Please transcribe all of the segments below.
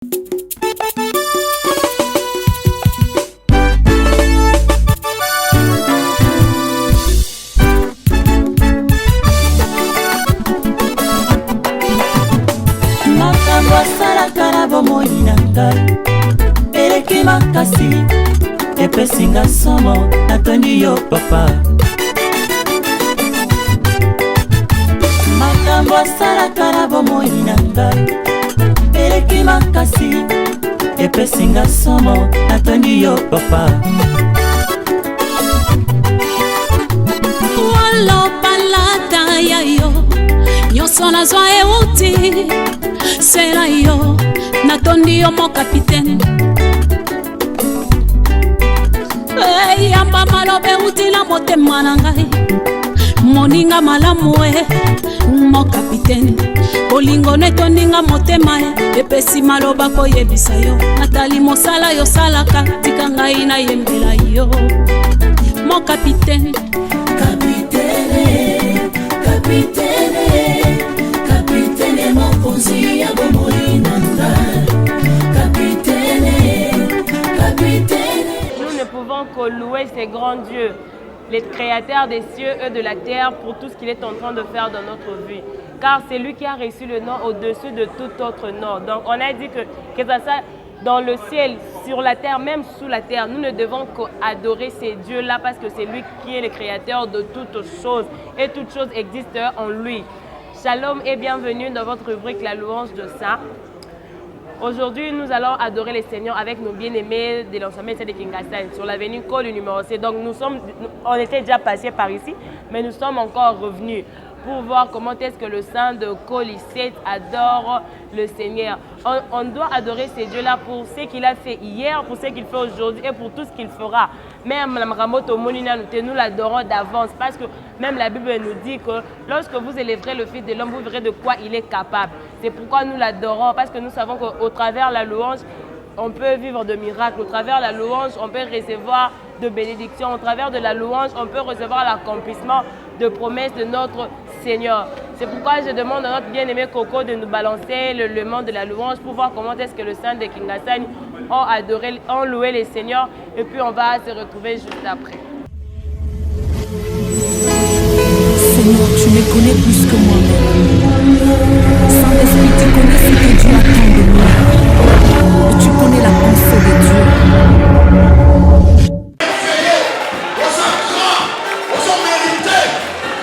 Makambo asalaka na bomoi na ngai eleki makasi epesinga somo natondi yo papa. Makambo asalaka na bomoi na ngai eleki makasi epesinga somo natondi yo papa. Walopalata ya yo nyonso nazwa euti sela yo natondi yo mo kapitaine. Yamba malobe uti na motema na ngai moninga malamu mo kapitaine. Olingo netondinga motema epesi maloba koyebisa yo natali mosala yo salaka tika ngai na yembela yo mo kapitaine. Kapitaine, kapitaine, kapitaine mokonzi ya bomoi na ngai. Kapitaine, kapitaine. Nous ne pouvons que louer ces grands dieux, les créateurs des cieux et de la terre, pour tout ce qu'il est en train de faire dans notre vie. Car c'est lui qui a reçu le nom au-dessus de tout autre nom. Donc on a dit que ça soit dans le ciel, sur la terre, même sous la terre, nous ne devons qu'adorer ces dieux-là parce que c'est lui qui est le créateur de toutes choses et toutes choses existent en lui. Shalom et bienvenue dans votre rubrique La louange de ça. Aujourd'hui, nous allons adorer le Seigneur avec nos bien-aimés de l'ensemble de Kingastan sur l'avenue Cole numéro C. Donc on était déjà passé par ici, mais nous sommes encore revenus pour voir comment est-ce que le saint de Colicette adore le Seigneur. On doit adorer ces dieux-là pour ce qu'il a fait hier, pour ce qu'il fait aujourd'hui et pour tout ce qu'il fera. Même la Mramoto Monina, nous l'adorons d'avance parce que même la Bible nous dit que lorsque vous élèverez le Fils de l'homme, vous verrez de quoi il est capable. C'est pourquoi nous l'adorons, parce que nous savons qu'au travers de la louange, on peut vivre de miracles. Au travers de la louange, on peut recevoir de bénédictions. Au travers de la louange, on peut recevoir l'accomplissement de promesses de notre Seigneur. C'est pourquoi je demande à notre bien-aimé Coco de nous balancer le monde de la louange pour voir comment est-ce que le Saint de Kingastan ont loué les Seigneurs. Et puis on va se retrouver juste après. Seigneur, tu me connais plus que moi-même. Saint-Esprit, tu connais ce que Dieu attend de moi. Et tu connais la pensée de Dieu. Nos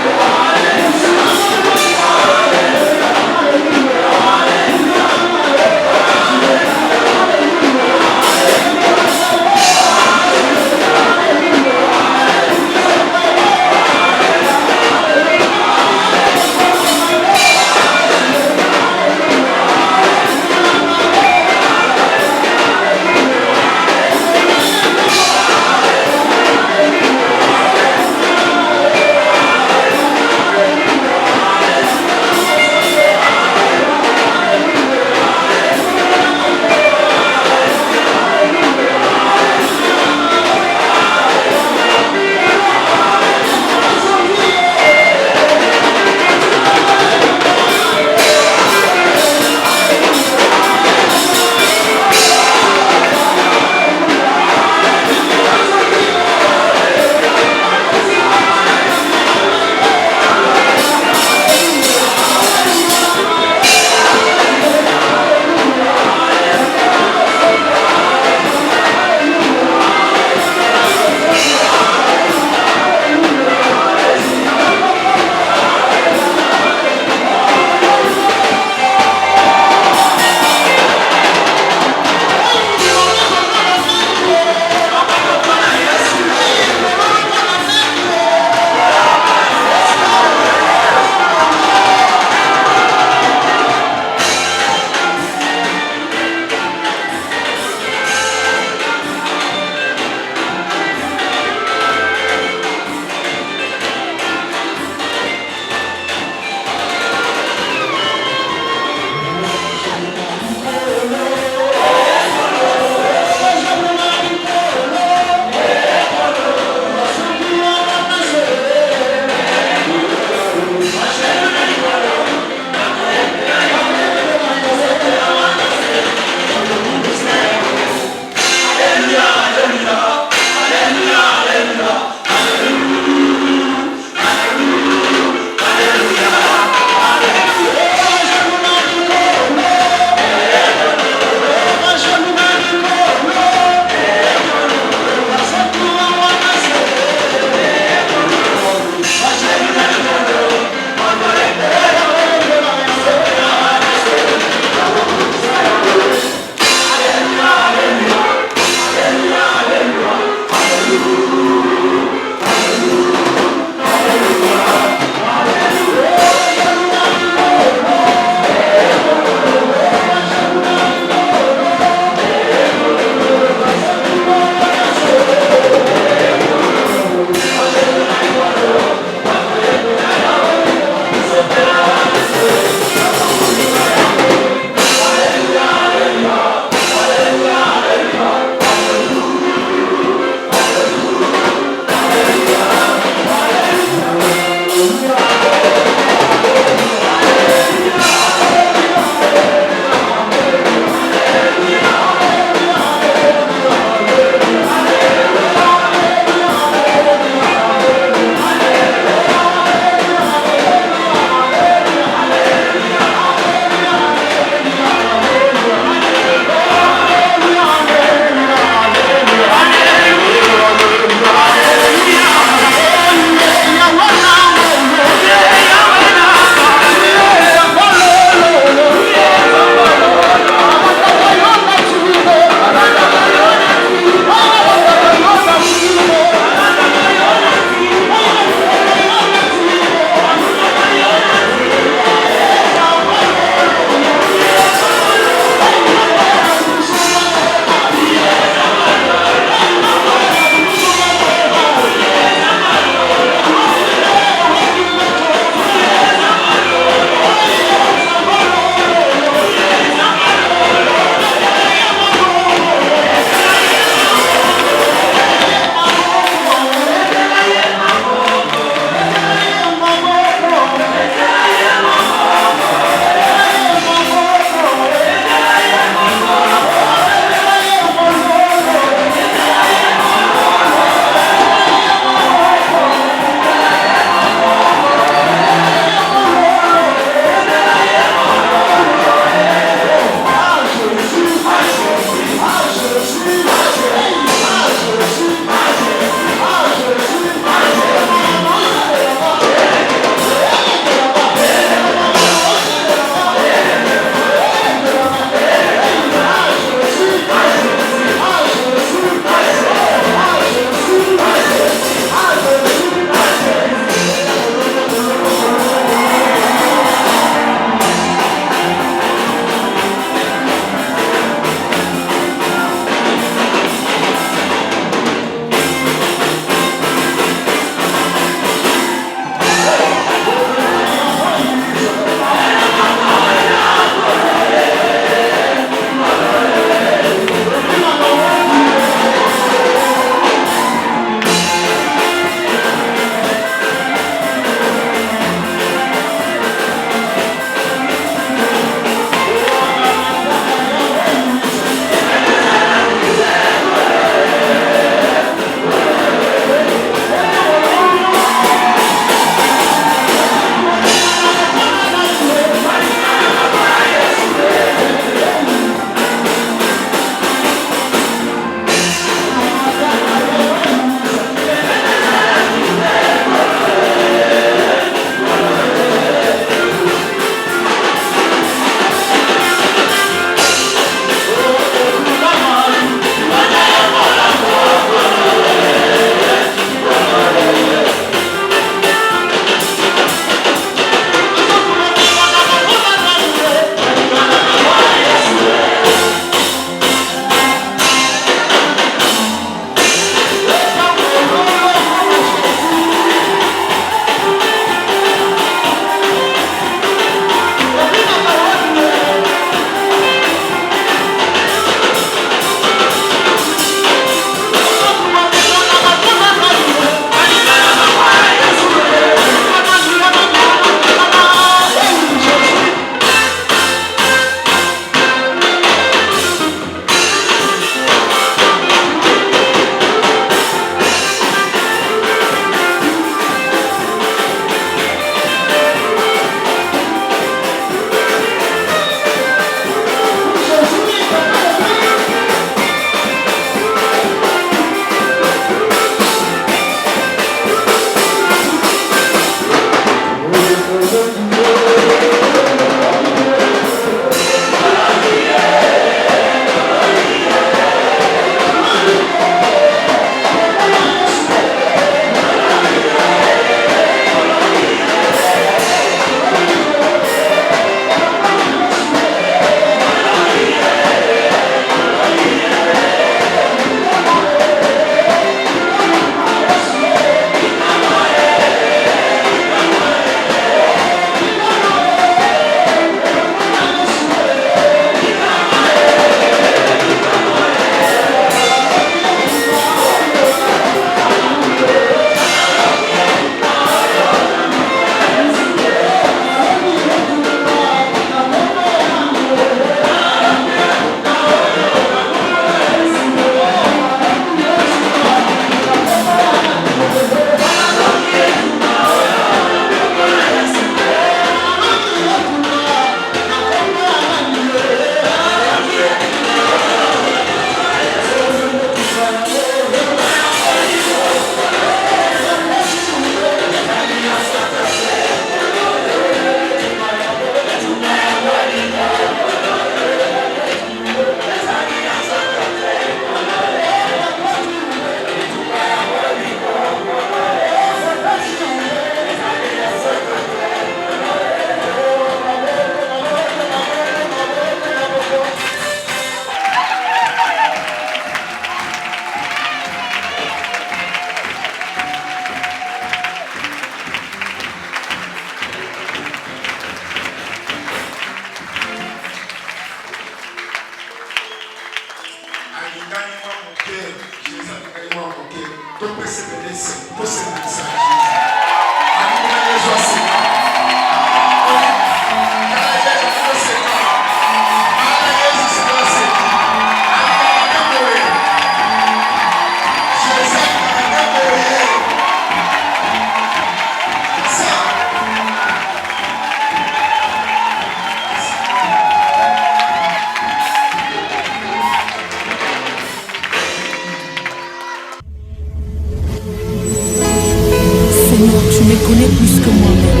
Seigneur, tu me connais plus que moi-même.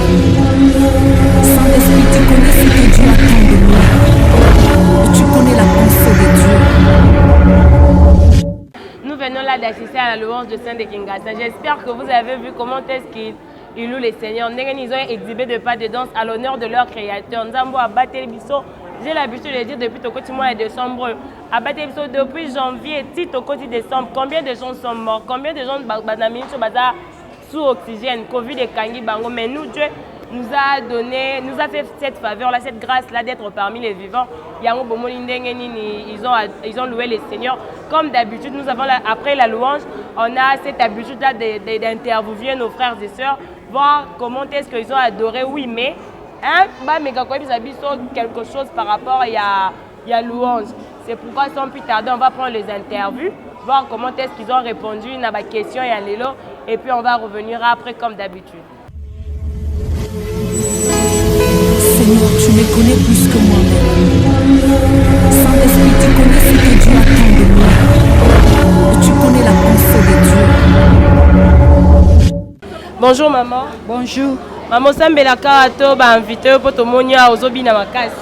Saint-Esprit, tu connais ce que Dieu attend de moi. Et tu connais la pensée de Dieu. Nous venons là d'assister à la louange de Saint de Kinshasa. J'espère que vous avez vu comment est-ce qu'ils louent les seigneurs. Ils ont exhibé de pas de danse à l'honneur de leur créateur. Nzambo a battu biso. J'ai l'habitude de dire depuis le mois de décembre, à battu biso depuis janvier, au côté décembre, combien de gens sont morts, combien de gens sous oxygène, Covid et Kangi Bango. Mais nous, Dieu nous a fait cette faveur-là, cette grâce-là d'être parmi les vivants. Ils ont loué les seigneurs. Comme d'habitude, nous avons, après la louange, on a cette habitude-là d'interviewer nos frères et sœurs, voir comment est-ce qu'ils ont adoré. Oui, mais quelque chose par rapport à la louange. C'est pourquoi, sans plus tarder, on va prendre les interviews, voir comment est-ce qu'ils ont répondu à ma question et à l'élo. Et puis on va revenir après comme d'habitude. Seigneur, tu me connais plus que moi-même. Saint-Esprit, tu connais ce que Dieu attend de moi. Et tu connais la pensée de Dieu. Bonjour maman. Bonjour. Maman Sambelaka ato ba invité pour to monia ozobina makasi.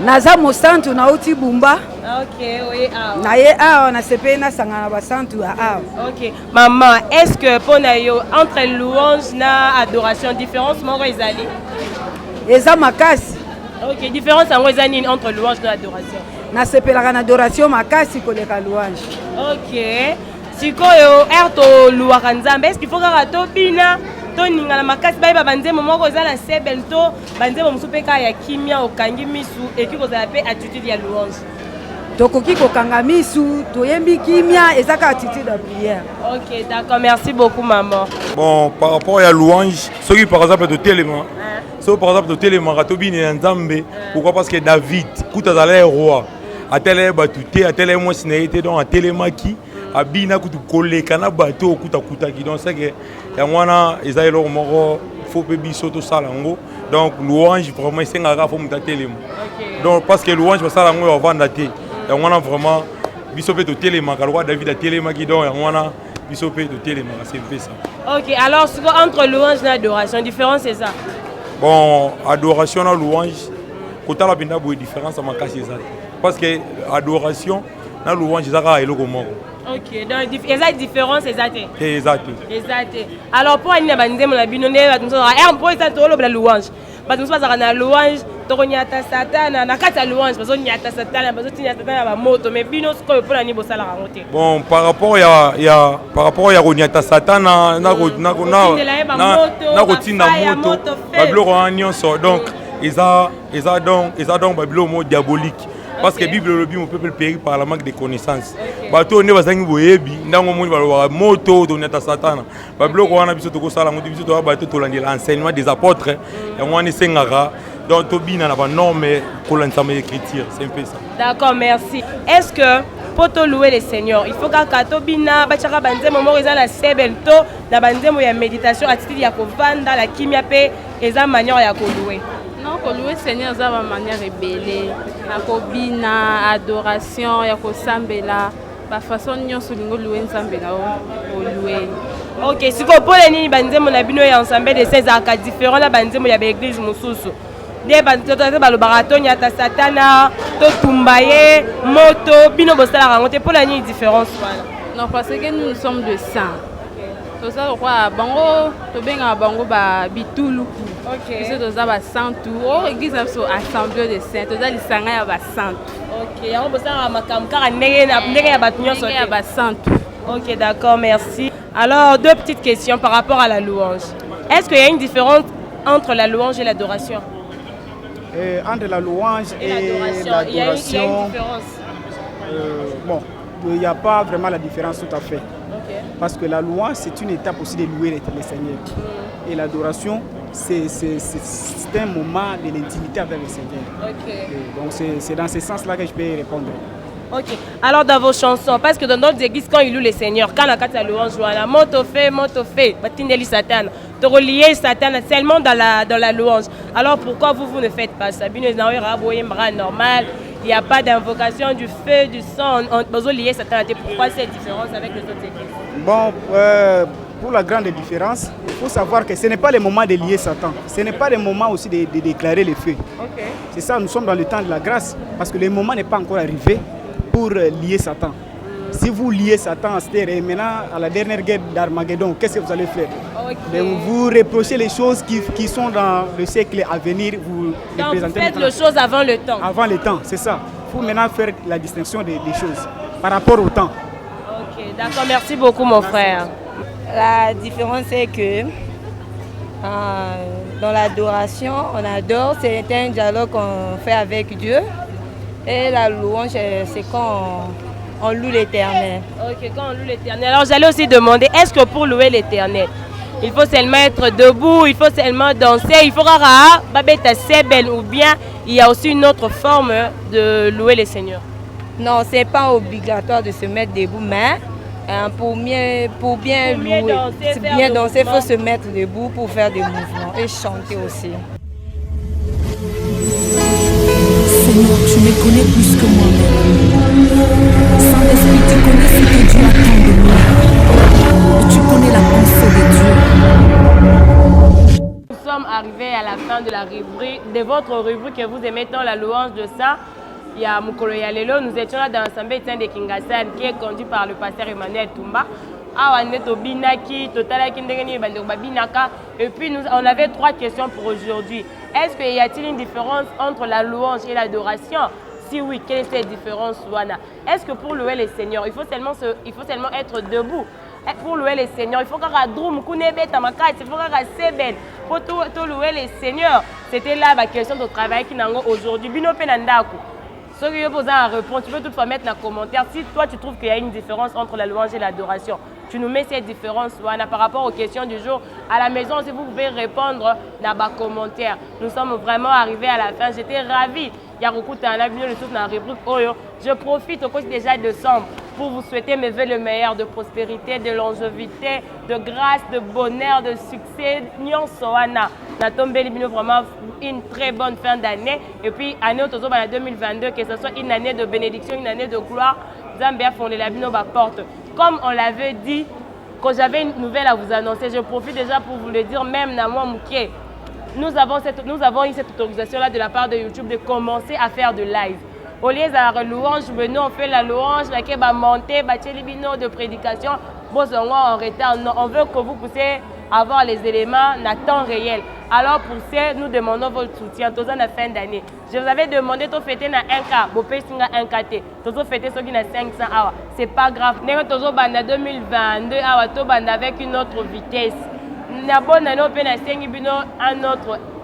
Naza mosantu na uti bumba. Ok, oui, ah. Na ye a na sepe na sangana basantu a. Ok. Maman, est-ce que pour nayo entre louange na adoration différence moko ezali? Eza makasi. Ok, différence en ezali entre louange et adoration. Na sepelaka na adoration makasi koleka louange. Ok. Sikoyo erto louaka nzambe, est-ce qu'il faut kaka to bina to ningala makasi bayeba banzembo moko ezala sebel to banzembo mosusu mpe kaka ya kimia okangi misu eki kozala mpe attitude ya louange? Tokoki kokanga misu toyembi kimia ezaka attitude de prière. Ok, d'accord, merci beaucoup maman. Bon, par rapport à la louange, ceux qui par exemple de téléma, ceux par exemple de téléma, Ratobine et Nzambe, pourquoi? Parce que David, Koutazala est roi, a tel batouté, a tel moins sinéité, donc a téléma qui a bina koutou collé, kana bateau, kouta kouta qui, donc c'est que yangwana, Isaïe leur moro, faut que biso tout ça lango, donc louange vraiment c'est un gars faut monter téléma. Donc parce que louange ça lango va vendre té, yangwana vraiment biso peut téléma, car David a téléma qui donc yangwana. C'est ça. Ok, alors entre louange et adoration, différence c'est ça? Bon, adoration et louange, quand on a une différence, parce que adoration et louange, c'est ça. Ok, donc il y a une différence, c'est ça. Exact. Alors pour aller à la louange, parce que la louange, tokonyata satana na kata louange bazo nyata satana bazo tinyata satana ba moto mais bino sikoyo pona ni bosala rangote. Bon par rapport ya konyata satana na kotinda moto babilo nyonso donc eza donc babilo mo diabolique parce que Bible le bi mon peuple périt par la manque de connaissances. Bato ne bazangi boyebi ndango moni baloba moto to nyata satana babilo ko wana biso to ko sala ngoti biso to bato to landela enseignement des apôtres ya ngwani sengara. Donc, Tobina n'a pas norme pour l'ensemble écriture, c'est un peu ça. D'accord, merci. Est-ce que pour te louer les seigneurs, il faut que Tobina, Bachaka Banzemo, Moriza la Sebelto, la Banzemo, il y a méditation, attitude, il y a Kovanda, la Kimia P, et ça manière, il y a louer. Non, pour louer Seigneur, ça va manière rebelle. La Kobina, adoration, il y a Kosambela, la façon dont on louer Nsambela, pour louer. Ok, si vous pouvez dire que Banzemo, la Bino est ensemble de 16 ans, différents, la Banzemo, il y a l'église Moussoussou. Des baraton yata satana to tumbaye moto bino bosala rangote pour la nuit différence non parce que nous sommes de sang to ça quoi bango to benga bango ba bitulu ok c'est to ça ba santu o église so assemblée de saints to ça lisanga ya ba santu ok yango bosala makam kaka ndenge ya batunyo sote ya ba santu. Ok, d'accord, merci. Alors deux petites questions par rapport à la louange. Est-ce qu'il y a une différence entre la louange et l'adoration? Entre la louange et l'adoration, il y a une différence. Bon, il n'y a pas vraiment la différence tout à fait. Okay. Parce que la louange, c'est une étape aussi de louer les Seigneurs. Et l'adoration, c'est un moment de l'intimité avec le Seigneur. Donc c'est dans ce sens-là que je peux répondre. Ok. Alors dans vos chansons, parce que dans d'autres églises, quand ils louent les seigneurs, quand la carte à louange, voilà, moto fait, batindeli Satan, te relier Satan seulement dans la louange. Alors pourquoi vous ne faites pas ça? Normal, il n'y a pas d'invocation du feu, du sang, on peut lier Satan. Pourquoi cette différence avec les autres églises? Bon, pour la grande différence, il faut savoir que ce n'est pas le moment de lier Satan. Ce n'est pas le moment aussi de déclarer le feu. Okay. C'est ça, nous sommes dans le temps de la grâce, parce que le moment n'est pas encore arrivé pour lier Satan. Si vous liez Satan et maintenant à la dernière guerre d'Armageddon, qu'est-ce que vous allez faire? Vous reprochez les choses qui sont dans le siècle à venir. Vous faites les choses avant le temps. Avant le temps, c'est ça. Il faut maintenant faire la distinction des choses par rapport au temps. Ok, d'accord, merci beaucoup mon frère. La différence c'est que dans l'adoration, on adore, c'est un dialogue qu'on fait avec Dieu. Et la louange, c'est quand on loue l'Éternel. Ok, quand on loue l'Éternel. Alors j'allais aussi demander, est-ce que pour louer l'Éternel, il faut seulement être debout, il faut seulement danser, il faut babeta seben, ou bien il y a aussi une autre forme de louer le Seigneur? Non, c'est pas obligatoire de se mettre debout, mais pour bien louer, danser, il faut se mettre debout pour faire des mouvements et chanter aussi. Seigneur, tu me connais plus que moi-même. Saint-Esprit, tu connais ce que Dieu attend de moi. Et tu connais la pensée de Dieu. Nous sommes arrivés à la fin de la rubrique, de votre rubrique que vous aimez tant, la louange de ça. Il y a Mukolo Yalelo, nous étions là dans l'Assemblée de Kingassan qui est conduit par le pasteur Emmanuel Toumba. Et puis on avait 3 questions pour aujourd'hui. Est-ce qu'il y a-t-il une différence entre la louange et l'adoration? Si oui, quelle est cette différence? Est-ce que pour louer les seigneurs, il faut seulement être debout? Pour louer les seigneurs, il faut qu'il y ait drum, il faut qu'il y ait pour louer les seigneurs. C'était là la question de travail qui n'a aujourd'hui. Ceux qui posent un réponse, tu peux toutefois mettre dans les commentaires si toi tu trouves qu'il y a une différence entre la louange et l'adoration. Tu nous mets cette différence par rapport aux questions du jour. À la maison, si vous pouvez répondre dans les commentaires. Nous sommes vraiment arrivés à la fin. J'étais ravie. Je profite au cours déjà de décembre pour vous souhaiter mes vœux le meilleur de prospérité, de longévité, de grâce, de bonheur, de succès. Vraiment une très bonne fin d'année. Et puis, année 2022, que ce soit une année de bénédiction, une année de gloire. Zambia fondé la porte. Comme on l'avait dit, quand j'avais une nouvelle à vous annoncer, je profite déjà pour vous le dire, même dans moi, Mouké. Nous avons eu cette autorisation-là de la part de YouTube de commencer à faire de live. Au lieu de la louange, nous on fait la louange, la montée, de prédication. Bon, en retard. Non, on veut que vous puissiez avoir les éléments en temps réel. Alors pour ça, nous demandons votre soutien tous en fin d'année. Je vous avais demandé de fêter dans 1K, vous payez 1K, de fêter ceux qui ont 500 hours. C'est pas grave. Nous avons 2022 avec une autre vitesse. Nous avons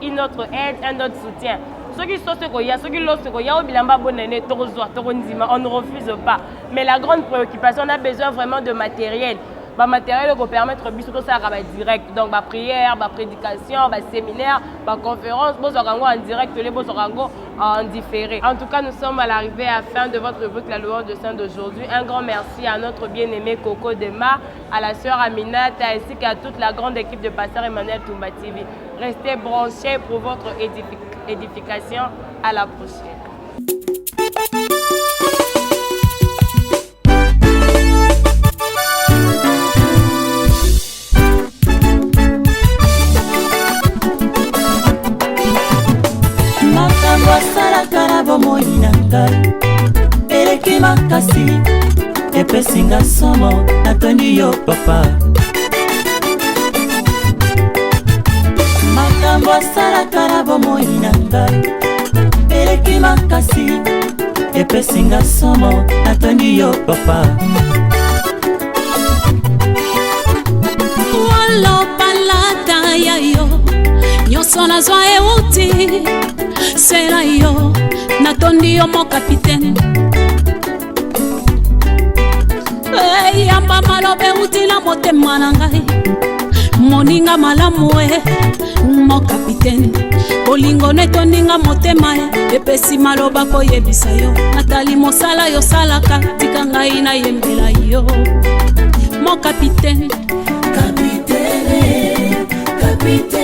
une autre aide, un autre soutien. Ceux qui sont ceux qui l'ont on ne refuse pas. Mais la grande préoccupation, on a besoin vraiment de matériel. Matériel qui permet de faire direct. Donc, prière, prédication, séminaire, conférence, en direct, en différé. En tout cas, nous sommes à l'arrivée à la fin de votre rubrique La louange de Saint d'aujourd'hui. Un grand merci à notre bien-aimé Coco Dema, à la sœur Aminata ainsi qu'à toute la grande équipe de pasteur Emmanuel Toumba TV. Restez branchés pour votre édification. À la prochaine. Bomoi na ngai eleki makasi epesinga somo natondi yo papa makambo asalaka na bomoi na ngai eleki makasi epesinga somo natondi yo papa walopalata ya yo nyonso nazwa euti sera yo natondi yo mon capitaine. eyamba maloba euti na motema na ngai moninga malamu mo kapitaine bolingo netondinga motema epesi maloba koyebisa yo natali mosala yosalaka tika ngai nayembela yo mo kapitaine Capitaine, capitaine.